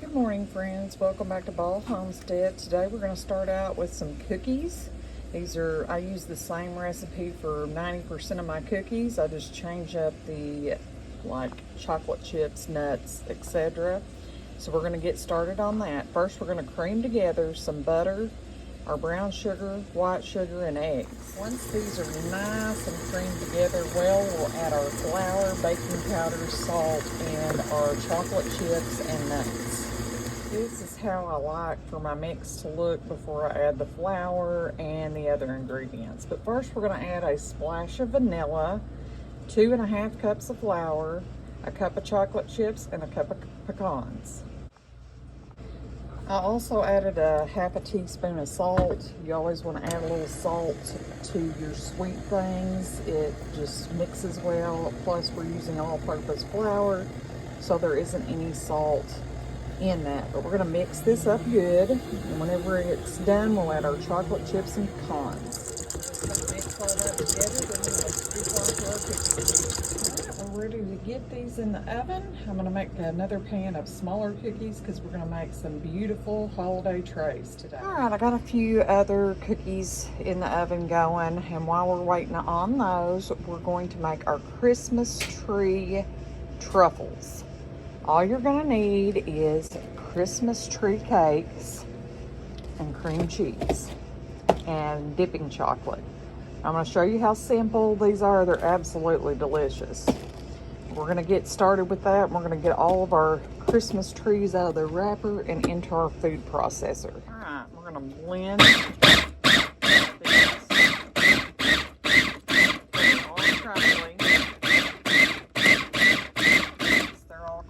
Good morning, friends. Welcome back to Ball Homestead. Today we're going to start out with some cookies. I use the same recipe for 90% of my cookies. I just change up the chocolate chips, nuts, etc. So we're going to get started on that. First, we're going to cream together some butter, our brown sugar, white sugar, and eggs. Once these are nice and creamed together well, we'll add our flour, baking powder, salt, and our chocolate chips and nuts. This is how I like for my mix to look before I add the flour and the other ingredients. But first we're going to add a splash of vanilla, 2½ cups of flour, a cup of chocolate chips, and a cup of pecans. I also added a ½ teaspoon of salt. You always want to add a little salt to your sweet things. It just mixes well. Plus we're using all-purpose flour, so there isn't any salt in that. But we're going to mix this up good, and whenever it's done, we'll add our chocolate chips and pecans. Mix all that together, then we're going to scoop onto our cookies. Alright, we're ready to get these in the oven. I'm going to make another pan of smaller cookies because we're going to make some beautiful holiday trays today. Alright, I got a few other cookies in the oven going, and while we're waiting on those, we're going to make our Christmas tree truffles. All you're going to need is Christmas tree cakes and cream cheese and dipping chocolate. I'm going to show you how simple these are. They're absolutely delicious. We're going to get started with that. We're going to get all of our Christmas trees out of the wrapper and into our food processor. All right, we're going to blend these.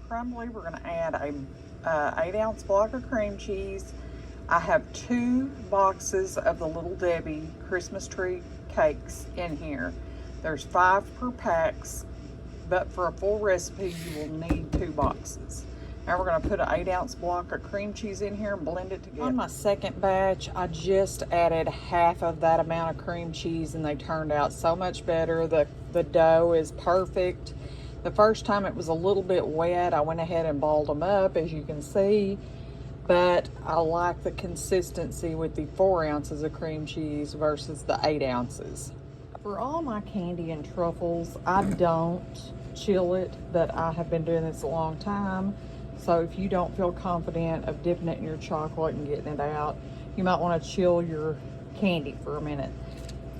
Crumbly. We're going to add a 8-ounce block of cream cheese. I have 2 boxes of the Little Debbie Christmas tree cakes in here. There's 5 per packs, but for a full recipe you will need 2 boxes. Now we're going to put an 8-ounce block of cream cheese in here and blend it together. On my second batch, I just added half of that amount of cream cheese and they turned out so much better. The dough is perfect. The first time it was a little bit wet. I went ahead and balled them up, as you can see, but I like the consistency with the 4 ounces of cream cheese versus the 8 ounces. For all my candy and truffles, I don't chill it, but I have been doing this a long time. So if you don't feel confident of dipping it in your chocolate and getting it out, you might want to chill your candy for a minute.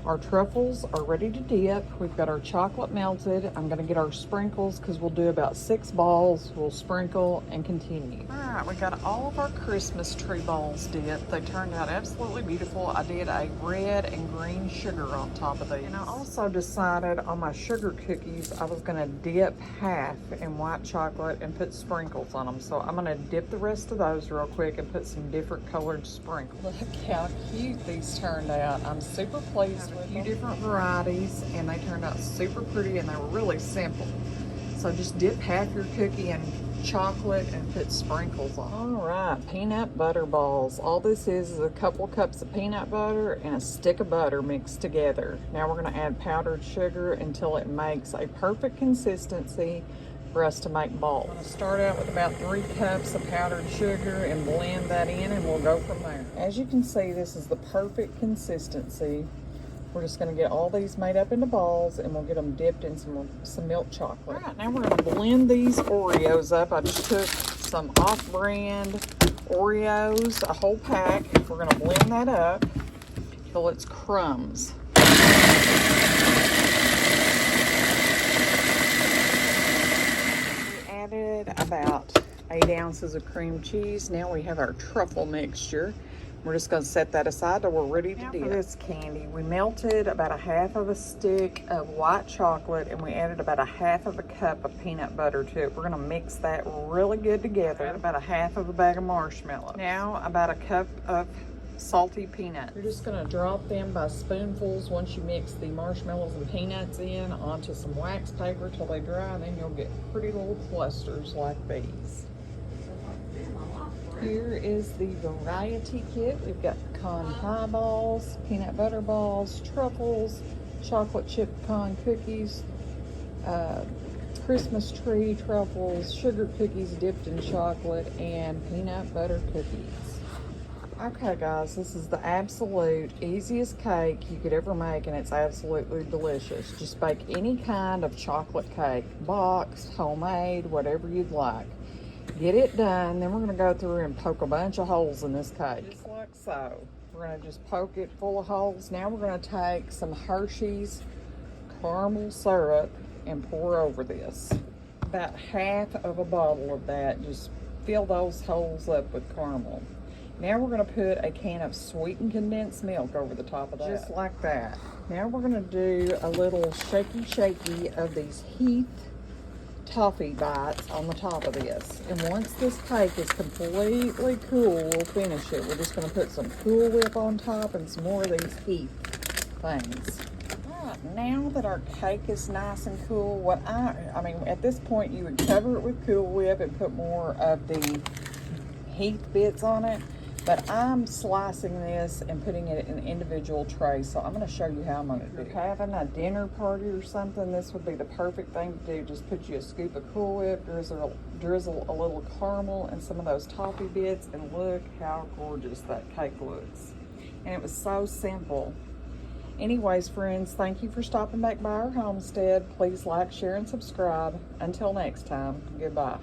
Our truffles are ready to dip. We've got our chocolate melted. I'm going to get our sprinkles because we'll do about 6 balls. We'll sprinkle and continue. All right, we got all of our Christmas tree balls dipped. They turned out absolutely beautiful. I did a red and green sugar on top of these. And I also decided on my sugar cookies, I was going to dip half in white chocolate and put sprinkles on them. So I'm going to dip the rest of those real quick and put some different colored sprinkles. Look how cute these turned out. I'm super pleased with a few different varieties, and they turned out super pretty, and they were really simple. So just dip half your cookie in chocolate and put sprinkles on. All right, peanut butter balls. All this is a couple cups of peanut butter and a stick of butter mixed together. Now we're going to add powdered sugar until it makes a perfect consistency for us to make balls. I'm going to start out with about 3 cups of powdered sugar and blend that in, and we'll go from there. As you can see, this is the perfect consistency. We're just going to get all these made up into balls, and we'll get them dipped in some milk chocolate. All right, now we're going to blend these Oreos up. I just took some off-brand Oreos, a whole pack. We're going to blend that up till it's crumbs. We added about 8 ounces of cream cheese. Now we have our truffle mixture. We're just going to set that aside till we're ready to dip. For this candy, we melted about a half of a stick of white chocolate, and we added about a half of a cup of peanut butter to it. We're going to mix that really good together. Add about a half of a bag of marshmallows. Now about a cup of salty peanuts. You're just going to drop them by spoonfuls once you mix the marshmallows and peanuts in onto some wax paper till they dry, and then you'll get pretty little clusters like these. Here is the variety kit. We've got pecan pie balls, peanut butter balls, truffles, chocolate chip pecan cookies, Christmas tree truffles, sugar cookies dipped in chocolate, and peanut butter cookies. Okay guys, this is the absolute easiest cake you could ever make, and it's absolutely delicious. Just bake any kind of chocolate cake, boxed, homemade, whatever you'd like. Get it done, then we're gonna go through and poke a bunch of holes in this cake. Just like so. We're gonna just poke it full of holes. Now we're gonna take some Hersheys caramel syrup and pour over this. About half of a bottle of that. Just fill those holes up with caramel. Now we're going to put a can of sweetened condensed milk over the top of that. Just like that. Now we're going to do a little shaky of these Heath toffee bites on the top of this. And once this cake is completely cool, we'll finish it. We're just going to put some Cool Whip on top and some more of these Heath things. Now that our cake is nice and cool, I mean, at this point you would cover it with Cool Whip and put more of the Heath bits on it, but I'm slicing this and putting it in individual trays, so I'm going to show you how I'm going to do it. If you're having a dinner party or something, this would be the perfect thing to do. Just put you a scoop of Cool Whip, drizzle a little caramel and some of those toffee bits, and look how gorgeous that cake looks. And it was so simple. Anyways, friends, thank you for stopping back by our homestead. Please like, share, and subscribe. Until next time, goodbye.